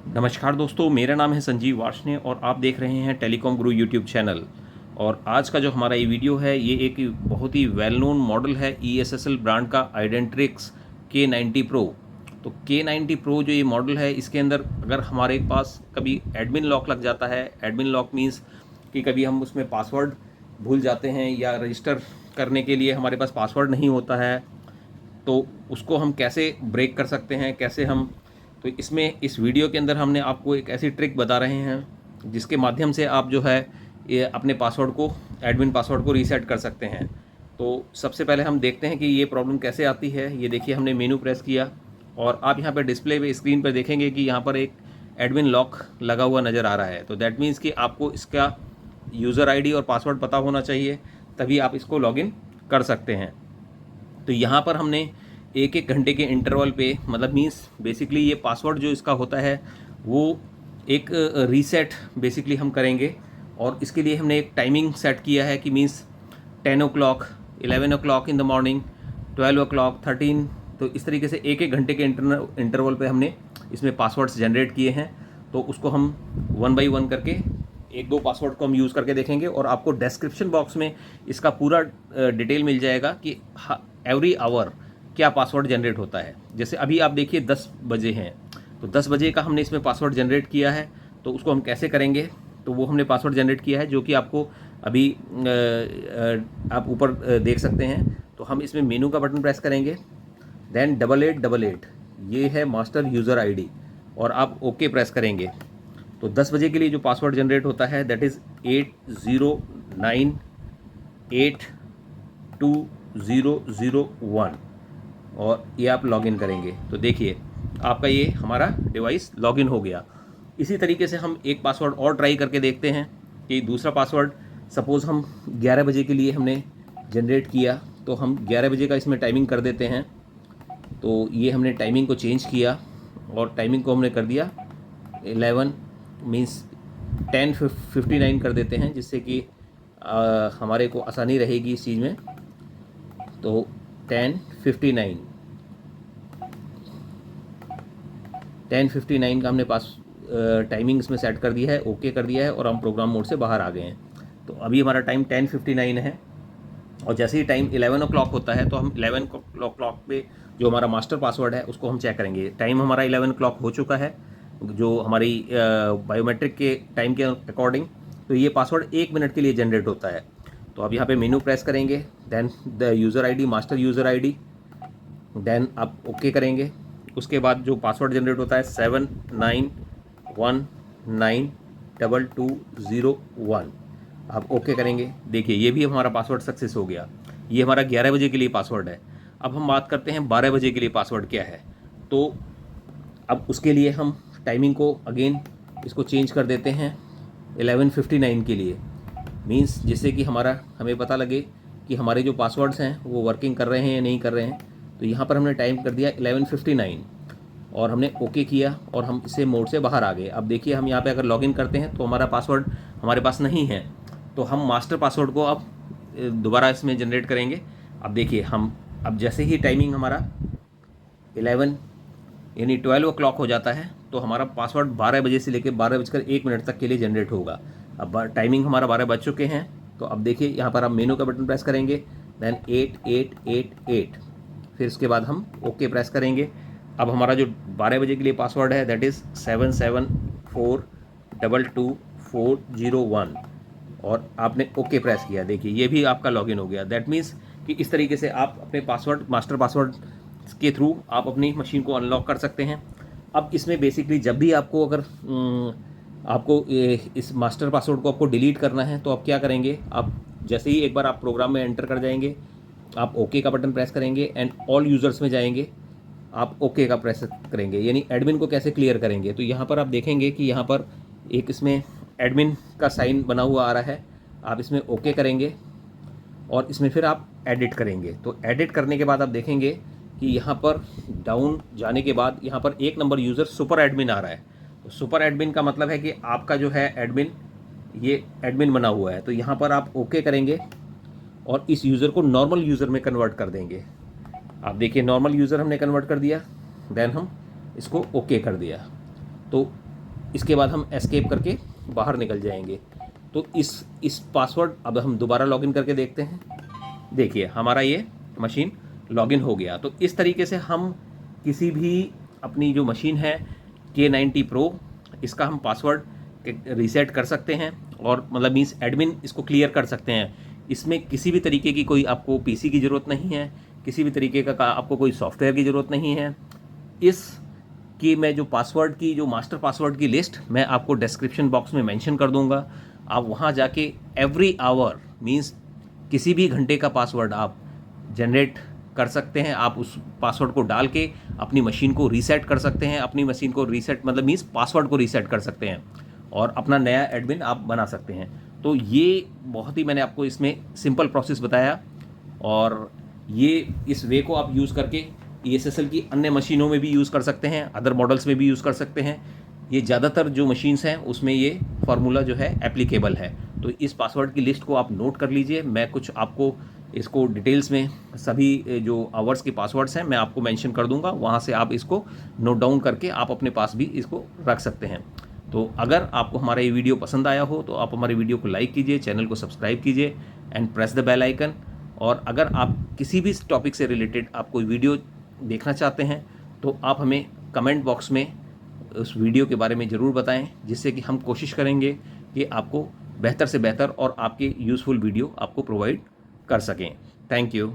नमस्कार दोस्तों, मेरा नाम है संजीव वार्ष्णेय और आप देख रहे हैं टेलीकॉम गुरु यूट्यूब चैनल। और आज का जो हमारा ये वीडियो है, ये एक बहुत ही वेल नोन मॉडल है ESSL ब्रांड का आइडेंट्रिक्स K90 प्रो। तो K90 प्रो जो ये मॉडल है, इसके अंदर अगर हमारे पास कभी एडमिन लॉक लग जाता है, एडमिन लॉक मीन्स कि कभी हम उसमें पासवर्ड भूल जाते हैं या रजिस्टर करने के लिए हमारे पास पासवर्ड नहीं होता है, तो उसको हम कैसे ब्रेक कर सकते हैं, कैसे हम। तो इसमें इस वीडियो के अंदर हमने आपको एक ऐसी ट्रिक बता रहे हैं जिसके माध्यम से आप जो है ये अपने पासवर्ड को, एडमिन पासवर्ड को रीसेट कर सकते हैं। तो सबसे पहले हम देखते हैं कि ये प्रॉब्लम कैसे आती है। ये देखिए, हमने मेनू प्रेस किया और आप यहाँ पर डिस्प्ले पे स्क्रीन पर देखेंगे कि यहाँ पर एक एडमिन लॉक लगा हुआ नज़र आ रहा है। तो दैट मीन्स कि आपको इसका यूज़र आईडी और पासवर्ड पता होना चाहिए, तभी आप इसको लॉगिन कर सकते हैं। तो यहाँ पर हमने एक एक घंटे के इंटरवल पे, मतलब मीन्स बेसिकली ये पासवर्ड जो इसका होता है वो एक रीसेट बेसिकली हम करेंगे। और इसके लिए हमने एक टाइमिंग सेट किया है कि means 10 o'clock, 11 o'clock in the morning, 12 o'clock, 13। तो इस तरीके से एक एक घंटे के इंटरवल पे हमने इसमें पासवर्ड्स जनरेट किए हैं। तो उसको हम वन बाई वन करके एक दो पासवर्ड को हम यूज़ करके देखेंगे और आपको डिस्क्रिप्शन बॉक्स में इसका पूरा डिटेल मिल जाएगा कि एवरी आवर क्या पासवर्ड जनरेट होता है। जैसे अभी आप देखिए 10 बजे हैं, तो 10 बजे का हमने इसमें पासवर्ड जनरेट किया है। तो उसको हम कैसे करेंगे, तो वो हमने पासवर्ड जनरेट किया है जो कि आपको अभी आप ऊपर देख सकते हैं। तो हम इसमें मेनू का बटन प्रेस करेंगे, देन 8888, ये है मास्टर यूज़र आईडी, और आप ओके प्रेस करेंगे। तो 10 बजे के लिए जो पासवर्ड जनरेट होता है दैट इज़ 80982001, और ये आप लॉगिन करेंगे। तो देखिए, आपका ये हमारा डिवाइस लॉगिन हो गया। इसी तरीके से हम एक पासवर्ड और ट्राई करके देखते हैं कि दूसरा पासवर्ड, सपोज़ हम 11 बजे के लिए हमने जनरेट किया, तो हम 11 बजे का इसमें टाइमिंग कर देते हैं। तो ये हमने टाइमिंग को चेंज किया और टाइमिंग को हमने कर दिया 11 मीन्स 10:59 कर देते हैं, जिससे कि हमारे को आसानी रहेगी इस चीज़ में। तो 10:59 का हमने टाइमिंग इसमें सेट कर दिया है, ओके कर दिया है, और हम प्रोग्राम मोड से बाहर आ गए हैं। तो अभी हमारा टाइम 10:59 है, और जैसे ही टाइम 11 o'clock होता है तो हम 11 o'clock पे जो हमारा मास्टर पासवर्ड है उसको हम चेक करेंगे। टाइम हमारा 11 o'clock हो चुका है जो हमारी बायोमेट्रिक के टाइम के अकॉर्डिंग। तो ये पासवर्ड 1 मिनट के लिए जनरेट होता है। तो अब यहाँ पे मेनू प्रेस करेंगे, then the user ID, master user ID, then आप ओके करेंगे। उसके बाद जो पासवर्ड जनरेट होता है 79192201, आप ओके करेंगे। देखिए, ये भी हमारा पासवर्ड सक्सेस हो गया। ये हमारा 11 बजे के लिए पासवर्ड है। अब हम बात करते हैं 12 बजे के लिए पासवर्ड क्या है। तो अब उसके लिए हम टाइमिंग को अगेन इसको चेंज कर देते हैं 11:59 के लिए, मींस जिससे कि हमें पता लगे कि हमारे जो पासवर्ड्स हैं वो वर्किंग कर रहे हैं या नहीं कर रहे हैं। तो यहाँ पर हमने टाइम कर दिया 11:59 और हमने ओके किया और हम इसे मोड से बाहर आ गए। अब देखिए, हम यहाँ पे अगर लॉगिन करते हैं तो हमारा पासवर्ड हमारे पास नहीं है। तो हम मास्टर पासवर्ड को अब दोबारा इसमें जनरेट करेंगे। अब देखिए, हम अब जैसे ही टाइमिंग हमारा 11 यानी 12 o'clock हो जाता है तो हमारा पासवर्ड 12 बजे से लेकर 12:01 तक के लिए जनरेट होगा। अब टाइमिंग हमारा 12 बज चुके हैं। तो अब देखिए, यहाँ पर हम मेनू का बटन प्रेस करेंगे, देन 8888, फिर उसके बाद हम ओके प्रेस करेंगे। अब हमारा जो 12 बजे के लिए पासवर्ड है दैट इज़ 77422401, और आपने ओके प्रेस किया। देखिए, ये भी आपका लॉगिन हो गया। दैट मीन्स कि इस तरीके से आप अपने पासवर्ड, मास्टर पासवर्ड के थ्रू आप अपनी मशीन को अनलॉक कर सकते हैं। अब इसमें बेसिकली जब भी आपको अगर आपको इस मास्टर पासवर्ड को आपको डिलीट करना है तो आप क्या करेंगे, आप जैसे ही एक बार आप प्रोग्राम में एंटर कर जाएंगे, आप ओके का बटन प्रेस करेंगे एंड ऑल यूज़र्स में जाएंगे, आप ओके का प्रेस करेंगे, यानी एडमिन को कैसे क्लियर करेंगे। तो यहाँ पर आप देखेंगे कि यहाँ पर एक इसमें एडमिन का साइन बना हुआ आ रहा है। आप इसमें ओके करेंगे और इसमें फिर आप एडिट करेंगे। तो एडिट करने के बाद आप देखेंगे कि यहाँ पर डाउन जाने के बाद यहाँ पर 1 नंबर यूज़र सुपर एडमिन आ रहा है। तो सुपर एडमिन का मतलब है कि आपका जो है एडमिन, ये एडमिन बना हुआ है। तो यहाँ पर आप ओके करेंगे और इस यूज़र को नॉर्मल यूज़र में कन्वर्ट कर देंगे। आप देखिए, नॉर्मल यूज़र हमने कन्वर्ट कर दिया, देन हम इसको ओके कर दिया। तो इसके बाद हम एस्केप करके बाहर निकल जाएंगे। तो इस पासवर्ड अब हम दोबारा लॉगिन करके देखते हैं। देखिए हमारा ये मशीन लॉगिन हो गया। तो इस तरीके से हम किसी भी अपनी जो मशीन है K90 Pro, इसका हम पासवर्ड रीसेट कर सकते हैं और मतलब मीन्स एडमिन इसको क्लियर कर सकते हैं। इसमें किसी भी तरीके की कोई आपको पीसी की ज़रूरत नहीं है, किसी भी तरीके का आपको कोई सॉफ्टवेयर की ज़रूरत नहीं है। इस कि मैं जो पासवर्ड की जो मास्टर पासवर्ड की लिस्ट मैं आपको डिस्क्रिप्शन बॉक्स में मेंशन कर दूंगा। आप वहां जाके एवरी आवर मींस किसी भी घंटे का पासवर्ड आप जनरेट कर सकते हैं। आप उस पासवर्ड को डाल के अपनी मशीन को रीसेट कर सकते हैं। अपनी मशीन को रीसेट मतलब मीन्स पासवर्ड को रीसेट कर सकते हैं और अपना नया एडमिन आप बना सकते हैं। तो ये बहुत ही मैंने आपको इसमें सिंपल प्रोसेस बताया और ये इस वे को आप यूज़ करके ESSL की अन्य मशीनों में भी यूज़ कर सकते हैं, अदर मॉडल्स में भी यूज़ कर सकते हैं। ये ज़्यादातर जो मशीन्स हैं उसमें ये फार्मूला जो है एप्लीकेबल है। तो इस पासवर्ड की लिस्ट को आप नोट कर लीजिए। मैं कुछ आपको इसको डिटेल्स में सभी जो आवर्स के पासवर्ड्स हैं मैं आपको मेंशन कर दूंगा, वहाँ से आप इसको नोट डाउन करके आप अपने पास भी इसको रख सकते हैं। तो अगर आपको हमारा ये वीडियो पसंद आया हो तो आप हमारे वीडियो को लाइक कीजिए, चैनल को सब्सक्राइब कीजिए and press the bell icon. और अगर आप किसी भी टॉपिक से रिलेटेड आप कोई वीडियो देखना चाहते हैं तो आप हमें कमेंट बॉक्स में उस वीडियो के बारे में ज़रूर बताएं, जिससे कि हम कोशिश करेंगे कि आपको बेहतर से बेहतर और आपके यूज़फुल वीडियो आपको प्रोवाइड कर सकें। Thank you.